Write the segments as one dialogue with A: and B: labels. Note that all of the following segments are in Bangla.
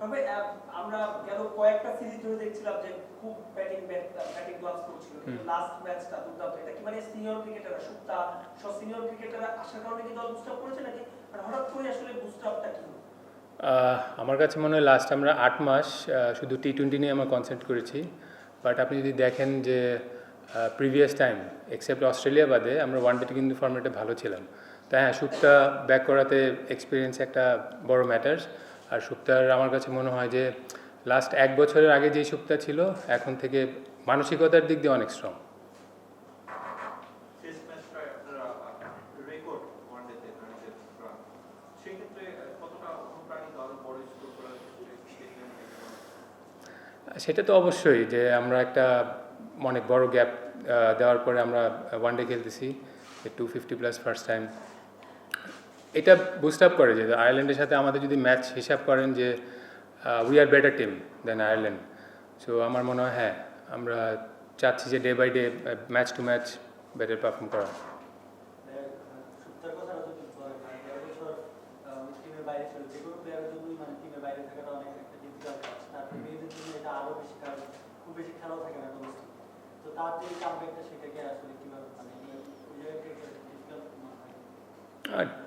A: তবে আমরা গেল কয়েকটা সিরিজ ধরে দেখছিলাম যে খুব ব্যাটিং ক্লাস করছিল, কিন্তু লাস্ট ম্যাচটা দুর্দান্ত। এটা কি মানে সিনিয়র ক্রিকেটাররা সুপ্তা সব সিনিয়র ক্রিকেটাররা আসার কারণে কি দল বুস্ট আপ করেছে, নাকি মানে হঠাৎ করে আসলে বুস্ট আপটা কি?
B: আমার কাছে মনে হয় লাস্ট আমরা 8 মাস শুধু টি-20 নিয়ে আমরা কনসেন্ট্রেট করেছি। বাট আপনি যদি দেখেন যে প্রিভিয়াস টাইম এক্সেপ্ট অস্ট্রেলিয়া বাদে আমরা ওয়ানডেতে কিন্তু ফর্মেটে ভালো ছিলাম। তাই হ্যাঁ, সুপ্তা ব্যাক করাতে এক্সপিরিয়েন্স একটা বড় ম্যাটার্স। আর সুপ্তার আমার কাছে মনে হয় যে লাস্ট 1 বছরের আগে যেই সুপ্তা ছিল এখন থেকে মানসিকতার দিক দিয়ে অনেক স্ট্রং। সেটা তো অবশ্যই যে আমরা একটা অনেক বড় গ্যাপ দেওয়ার পরে আমরা ওয়ানডে খেলতেছি, 250+ ফার্স্ট টাইম। এটা বুস্ট আপ করে যে আয়ারল্যান্ডের সাথে আমাদের যদি ম্যাচ হিসাব করেন যে we are better team than Ireland. So আমার মনে হয় হ্যাঁ, আমরা চাচ্ছি যে day by day match to match better perform করা।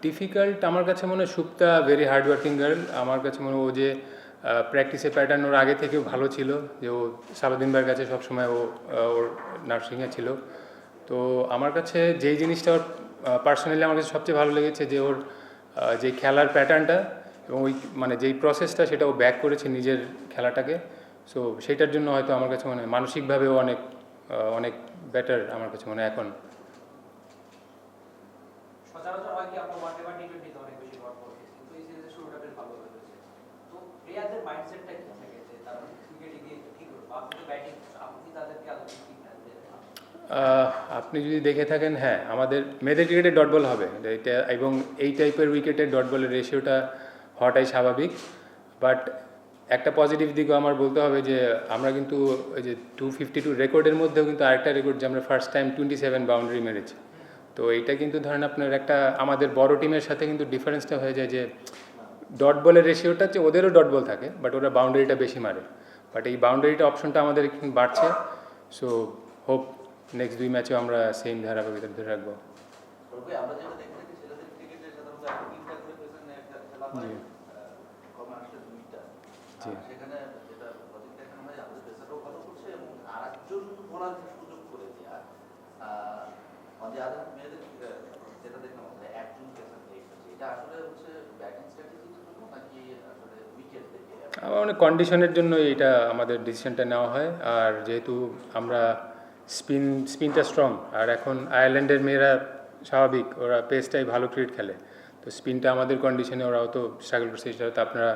B: ডিফিকাল্ট আমার কাছে মনে হয় Supta very hard working girl. আমার কাছে মনে হয় ও যে প্র্যাকটিসের প্যাটার্ন ওর আগে থেকেও ভালো ছিল, যে ও সালাউদ্দিন ভাইয়ের কাছে সবসময় ওর নার্সিংয়ে ছিল। তো আমার কাছে যেই জিনিসটা ওর পার্সোনালি আমার কাছে সবচেয়ে ভালো লেগেছে যে ওর যে খেলার প্যাটার্নটা এবং ওই মানে যেই প্রসেসটা সেটা ও ব্যাক করেছে নিজের খেলাটাকে। সো সেইটার জন্য হয়তো আমার কাছে মনে হয় মানসিকভাবেও অনেক অনেক বেটার আমার কাছে মনে হয় এখন।
C: সচরাচর হয় কি আমরা ওয়ানডে বা টি-20 তে অনেক বেশি ডট বল খেলি, কিন্তু এই সিরিজে শুরুটা বেশ ভালো হয়েছে। তো প্লেয়ারদের মাইন্ডসেটটা কি থাকে যে তারা ক্রিকেটে গিয়ে কি করবে? আপনি তো ব্যাটিং, আপনি তাদেরকে আলাদা কি প্ল্যান দেন?
B: আপনি যদি দেখে থাকেন, হ্যাঁ আমাদের মেয়েদের ক্রিকেটে ডট বল হবে এটা, এবং এই টাইপের উইকেটে ডট বলের রেশিওটা হওয়াটাই স্বাভাবিক। বাট একটা পজিটিভ দিকও আমার বলতে হবে যে আমরা কিন্তু ওই যে 252 রেকর্ডের মধ্যেও কিন্তু আরেকটা রেকর্ড যে আমরা ফার্স্ট টাইম 27 বাউন্ডারি মেরেছি। তো এইটা কিন্তু ধরেন আপনার একটা আমাদের বড় টিমের সাথে কিন্তু ডিফারেন্সটা হয়ে যায় যে ডট বলের রেশিওটা হচ্ছে ওদেরও ডট বল থাকে বাট ওরা বাউন্ডারিটা বেশি মারে। বাট এই বাউন্ডারিটা অপশনটা আমাদের এখন বাড়ছে। সো হোপ নেক্সট 2 ম্যাচেও আমরা সেম ধারাবাহিকতা ধরে রাখবো। আমার অনেক কন্ডিশনের জন্য এটা আমাদের ডিসিশনটা নেওয়া হয়। আর যেহেতু আমরা স্পিনটা স্ট্রং, আর এখন আয়ারল্যান্ডের মেয়েরা স্বাভাবিক ওরা পেসটাই ভালো ক্রিকেট খেলে, তো স্পিনটা আমাদের কন্ডিশনে ওরাও তো স্ট্রাগল করছে, সেটা হয়তো আপনারা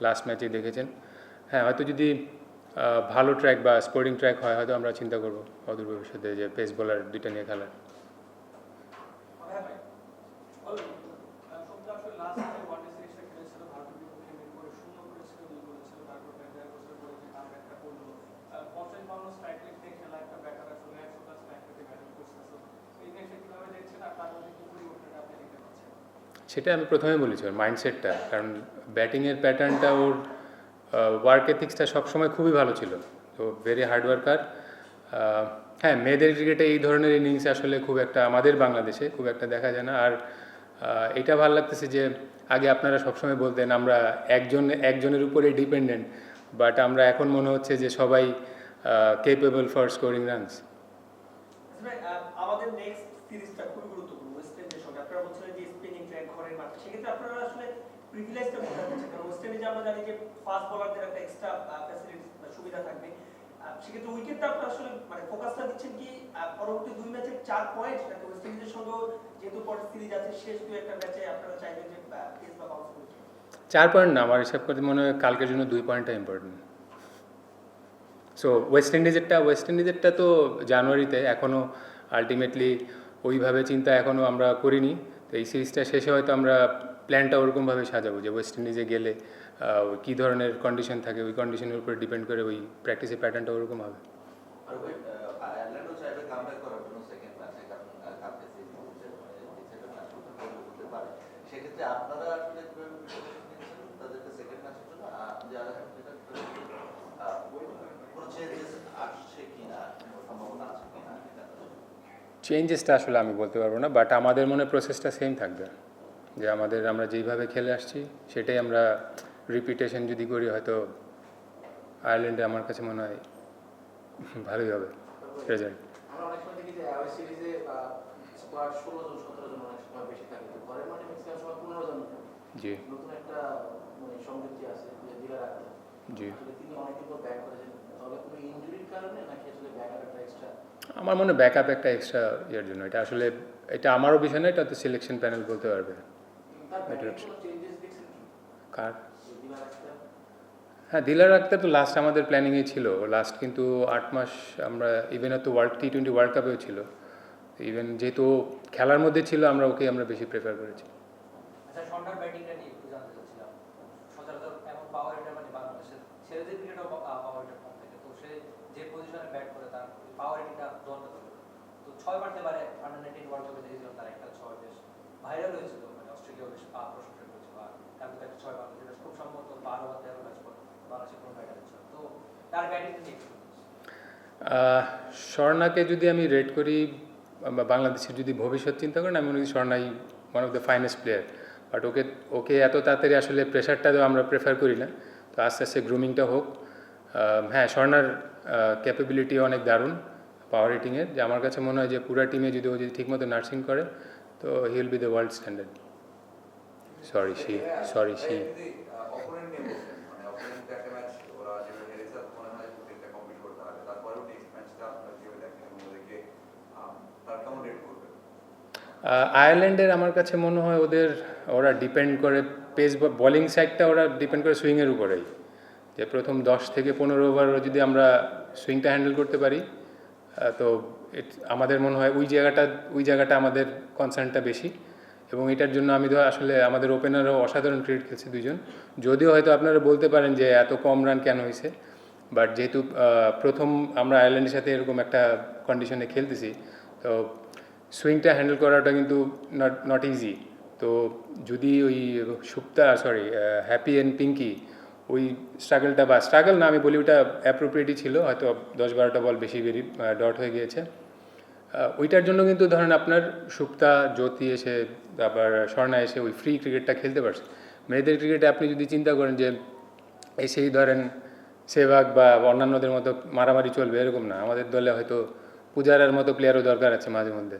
B: লাস্ট ম্যাচে দেখেছেন। হ্যাঁ, হয়তো যদি ভালো ট্র্যাক বা স্পোর্টিং ট্র্যাক হয় হয়তো আমরা চিন্তা করবো অদূর ভবিষ্যতে যে পেস বোলার দুইটা নিয়ে খেলার। সেটা আমি প্রথমে বলেছি ওর মাইন্ডসেটটা, কারণ ব্যাটিংয়ের প্যাটার্নটা ওর ওয়ার্ক এথিক্সটা সবসময় খুবই ভালো ছিল, তো ভেরি হার্ড ওয়ার্কার। হ্যাঁ, মেয়েদের ক্রিকেটে এই ধরনের ইনিংস আসলে খুব একটা আমাদের বাংলাদেশে খুব একটা দেখা যায় না। আর এটা ভালো লাগতেছে যে আগে আপনারা সবসময় বলতেন আমরা একজনের উপরেই ডিপেন্ডেন্ট, বাট আমরা এখন মনে হচ্ছে যে সবাই কেপেবল ফর স্কোরিং রানস।
A: আমাদের নেক্সট সিরিজটা খুবই গুরুত্বপূর্ণ ওয়েস্ট ইন্ডিজের সঙ্গে। আপনারা বলছিলেন যে স্পিনিং ট্র্যাক ঘরের মাঠে, সেক্ষেত্রে আপনারা আসলে প্রিভিলেজটা কোথায় পাচ্ছেন? কারণ ওয়েস্ট ইন্ডিজে আমরা জানি যে ফাস্ট বোলারদের একটা এক্সট্রা ফ্যাসিলিটি সুবিধা থাকবে। সেক্ষেত্রে উইকেটটা আপনারা আসলে মানে ফোকাসটা দিচ্ছেন কি পরবর্তী 2 ম্যাচের 4 পয়েন্ট, নাকি ওয়েস্ট ইন্ডিজের সঙ্গে যেহেতু পরের সিরিজ আছে শেষ 2-1 ম্যাচে আপনারা চাইবেন যে পেস বা বাউন্স করতে?
B: 4 পয়েন্ট না, আমার হিসাব করতে মনে হয় কালকের জন্য 2 পয়েন্টটা ইম্পর্টেন্ট। সো ওয়েস্ট ইন্ডিজেরটা তো জানুয়ারিতে, এখনও আলটিমেটলি ওইভাবে চিন্তা এখনও আমরা করিনি। তো এই সিরিজটা শেষে হয়তো আমরা প্ল্যানটা ওরকমভাবে সাজাবো যে ওয়েস্ট ইন্ডিজে গেলে কী ধরনের কন্ডিশন থাকে, ওই কন্ডিশনের উপরে ডিপেন্ড করে ওই প্র্যাকটিসের প্যাটার্নটা ওরকম হবে। চেঞ্জেসটা আসলে আমি বলতে পারবো না, বাট আমাদের মনে প্রসেসটা সেম থাকবে, যে আমরা যেইভাবে খেলে আসছি সেটাই আমরা রিপিটেশন যদি করি হয়তো আয়ারল্যান্ডে আমার কাছে মনে হয় ভালোই হবে রেজাল্ট।
D: আমরা অনেক সময় দেখি যে অ্যাওয়ে সিরিজে স্কোয়াড 16 জন 17 জন অনেক সময় বেশি থাকে, তো ঘরের মাঠে ম্যাক্সিমাম সময় 15 জন থাকে।
B: জি
D: নতুন একটা মানে সমৃদ্ধি আছে যে দিলার আক্তার,
B: জি,
D: আসলে তিনি অনেকদিন পর ব্যাক করেছেন, তাহলে কোনো ইনজুরির কারণে নাকি আসলে ব্যাকআপ একটা এক্সট্রা?
B: আমার মনে ব্যাকআপ একটা এক্সট্রা ইয়ের জন্য, এটা আসলে এটা আমারও বিষয় না, এটা তো সিলেকশন প্যানেল বলতে পারবে।
D: তার ব্যাটিং
B: এটা-
D: কোনো চেঞ্জেস দেখছেন কি
B: কার?
D: যে দিলার আক্তার?
B: হ্যাঁ, দিলার আক্তার তো লাস্ট আমাদের প্ল্যানিংয়ে ছিল, লাস্ট কিন্তু 8 মাস আমরা ইভেন তো T20 ওয়ার্ল্ড কাপেও ছিল, ইভেন যেহেতু খেলার মধ্যে ছিল আমরা বেশি প্রেফার করেছি।
C: আচ্ছা, সন্ধ্যার ব্যাটিংটা নিয়ে একটু জানতে চাচ্ছিলাম। সচরাচর এমন পাওয়ার হিটার মানে বাংলাদেশের ছেলেদের ক্রিকেটও পাওয়ার হিটার কম থাকে, তো সে যে পজিশনে ব্যাট করে তার পাওয়ার হিটিংটা দরকার হবে। তো 6 মারতে পারে, আন্ডার-19 ওয়ার্ল্ড কাপে দেখেছিলাম তার একটা 6 বেশ ভাইরাল হয়েছিল, মানে অস্ট্রেলিয়া বেশ প্রশংসা করেছিল, আর তার তো একটা 6 মারতে যেটা খুব সম্ভবত 12 বা 13 ম্যাচ পর বাংলাদেশের কোনো ব্যাটারের ছিল। তো তার ব্যাটিংটা নিয়ে একটু
B: স্বর্ণাকে যদি আমি রেট করি, বাংলাদেশের যদি ভবিষ্যৎ চিন্তা করেন, আমি মনে করি স্বর্ণাই one of the finest player, but okay এত তাড়াতাড়ি আসলে প্রেশারটা তো আমরা প্রেফার করি না, তো আস্তে আস্তে গ্রুমিংটা হোক। হ্যাঁ, স্বর্ণার ক্যাপাবিলিটি অনেক দারুণ পাওয়ার হিটিংয়ের, যে আমার কাছে মনে হয় যে পুরা টিমে যদি ও যদি ঠিকমতো নার্সিং করে তো he will be the world standard. Sorry she
E: opponent নিয়ে বলছেন, মানে অপোনেন্ট একটা ম্যাচ ওরা যেভাবে হেরেছে মনে হয় প্রত্যেকটা কমপ্লিট করতে হবে, তারপরেও নেক্সট ম্যাচটা আপনারা যেভাবে দেখেন ওদেরকে তার কেমন রেট করবেন?
B: আয়ারল্যান্ডের আমার কাছে মনে হয় ওরা ডিপেন্ড করে পেস বোলিং সাইডটা, ওরা ডিপেন্ড করে সুইংয়ের উপরেই, যে প্রথম 10 থেকে 15 ওভার যদি আমরা সুইংটা হ্যান্ডেল করতে পারি তো আমাদের মনে হয় ওই জায়গাটা আমাদের কনসার্নটা বেশি, এবং এটার জন্য আমি তো আসলে আমাদের ওপেনারও অসাধারণ ক্রিকেট খেলছে দুইজন, যদিও হয়তো আপনারা বলতে পারেন যে এত কম রান কেন হয়েছে, বাট যেহেতু প্রথম আমরা আয়ারল্যান্ডের সাথে এরকম একটা কন্ডিশনে খেলতেছি, তো সুইংটা হ্যান্ডেল করাটা কিন্তু নট ইজি। তো যদি ওই হ্যাপি অ্যান্ড পিঙ্কি ওই স্ট্রাগল না, আমি বলি ওটা অ্যাপ্রোপ্রিয়েটই ছিল, হয়তো 10-12টা বল বেশি ডট হয়ে গিয়েছে। ওইটার জন্য কিন্তু ধরেন আপনার সুপ্তা, জ্যোতি এসে তারপর স্বর্ণা এসে ওই ফ্রি ক্রিকেটটা খেলতে পারছে। মেয়েদের ক্রিকেটে আপনি যদি চিন্তা করেন যে এসেই ধরেন সেভাগ বা অন্যান্যদের মতো মারামারি চলবে, এরকম না, আমাদের দলে হয়তো পূজারার মতো প্লেয়ারও দরকার আছে মাঝে মধ্যে।